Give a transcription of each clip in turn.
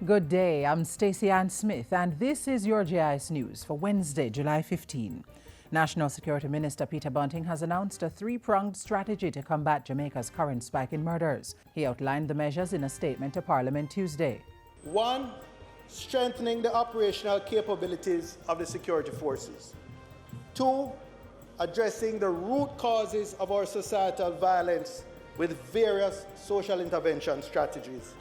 Good day, I'm Stacey Ann Smith and this is your JIS News for Wednesday, July 15. National Security Minister Peter Bunting has announced a three-pronged strategy to combat Jamaica's current spike in murders. He outlined the measures in a statement to Parliament Tuesday. 1. Strengthening the operational capabilities of the security forces. 2. Addressing the root causes of our societal violence with various social intervention strategies.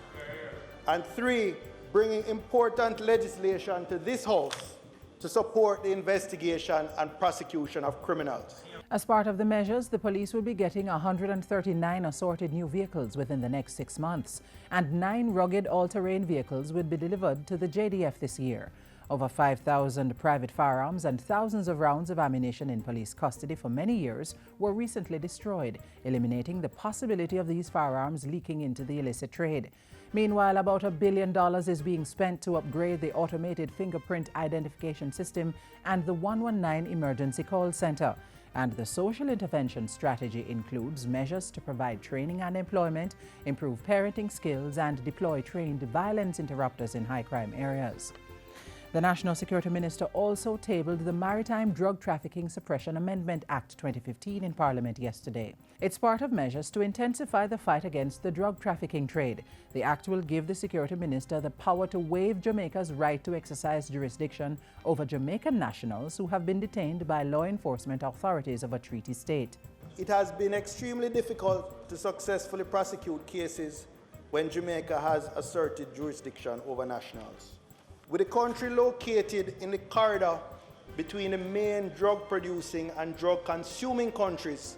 And 3. Bringing important legislation to this House to support the investigation and prosecution of criminals. As part of the measures, the police will be getting 139 assorted new vehicles within the next 6 months, and 9 rugged all-terrain vehicles will be delivered to the JDF this year. Over 5,000 private firearms and thousands of rounds of ammunition in police custody for many years were recently destroyed, eliminating the possibility of these firearms leaking into the illicit trade. Meanwhile, about $1 billion is being spent to upgrade the automated fingerprint identification system and the 119 emergency call center. And the social intervention strategy includes measures to provide training and employment, improve parenting skills, and deploy trained violence interrupters in high-crime areas. The National Security Minister also tabled the Maritime Drug Trafficking Suppression Amendment Act 2015 in Parliament yesterday. It's part of measures to intensify the fight against the drug trafficking trade. The act will give the Security Minister the power to waive Jamaica's right to exercise jurisdiction over Jamaican nationals who have been detained by law enforcement authorities of a treaty state. It has been extremely difficult to successfully prosecute cases when Jamaica has asserted jurisdiction over nationals. With the country located in the corridor between the main drug-producing and drug-consuming countries,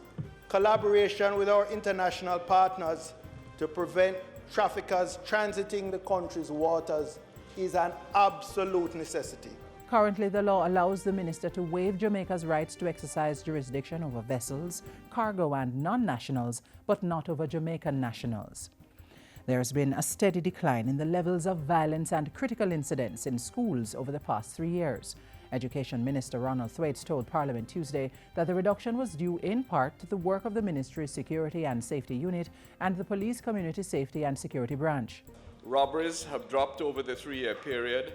collaboration with our international partners to prevent traffickers transiting the country's waters is an absolute necessity. Currently, the law allows the minister to waive Jamaica's rights to exercise jurisdiction over vessels, cargo, and non-nationals, but not over Jamaican nationals. There's been a steady decline in the levels of violence and critical incidents in schools over the past 3 years. Education Minister Ronald Thwaites told Parliament Tuesday that the reduction was due in part to the work of the Ministry's Security and Safety Unit and the Police Community Safety and Security Branch. Robberies have dropped over the 3-year period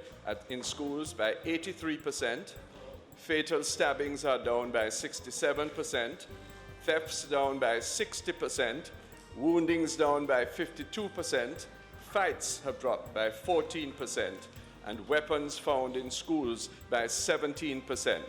in schools by 83%. Fatal stabbings are down by 67%. Thefts down by 60%. Woundings down by 52%, fights have dropped by 14%, and weapons found in schools by 17%.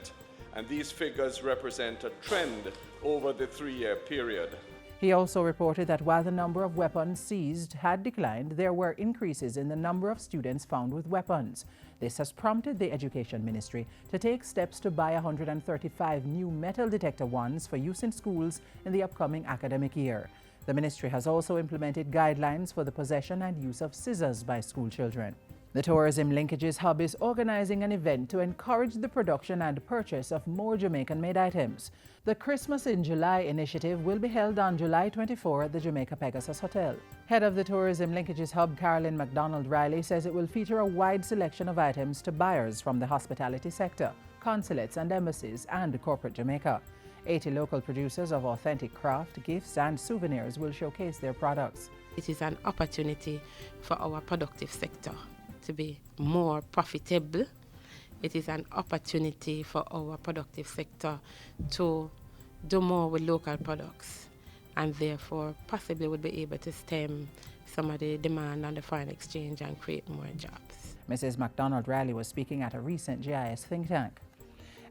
And these figures represent a trend over the 3-year period. He also reported that while the number of weapons seized had declined, there were increases in the number of students found with weapons. This has prompted the Education Ministry to take steps to buy 135 new metal detector wands for use in schools in the upcoming academic year. The ministry has also implemented guidelines for the possession and use of scissors by school children. The Tourism Linkages Hub is organizing an event to encourage the production and purchase of more Jamaican-made items. The Christmas in July initiative will be held on July 24 at the Jamaica Pegasus Hotel. Head of the Tourism Linkages Hub, Carolyn MacDonald Riley, says it will feature a wide selection of items to buyers from the hospitality sector, consulates and embassies, and corporate Jamaica. 80 local producers of authentic craft, gifts, and souvenirs will showcase their products. It is an opportunity for our productive sector to be more profitable. It is an opportunity for our productive sector to do more with local products, and therefore possibly would be able to stem some of the demand on the foreign exchange and create more jobs. Mrs. MacDonald Riley was speaking at a recent GIS think tank.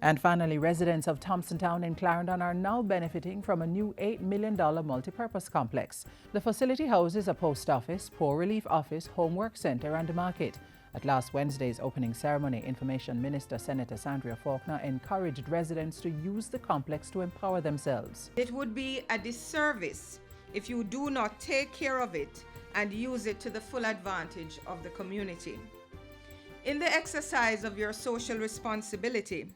And finally, residents of Thompson Town in Clarendon are now benefiting from a new $8 million multi-purpose complex. The facility houses a post office, poor relief office, homework center, and a market. At last Wednesday's opening ceremony, Information Minister Senator Sandria Faulkner encouraged residents to use the complex to empower themselves. It would be a disservice if you do not take care of it and use it to the full advantage of the community. In the exercise of your social responsibility,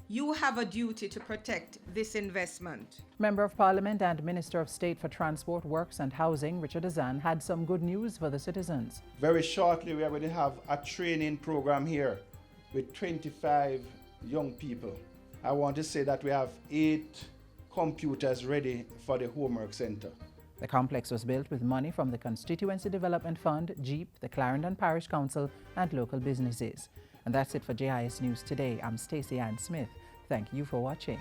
you have a duty to protect this investment. Member of Parliament and Minister of State for Transport, Works and Housing, Richard Azan, had some good news for the citizens. Very shortly, we are going to have a training program here with 25 young people. I want to say that we have 8 computers ready for the homework center. The complex was built with money from the Constituency Development Fund, JEEP, the Clarendon Parish Council, and local businesses. And that's it for JIS News Today. I'm Stacey Ann Smith. Thank you for watching.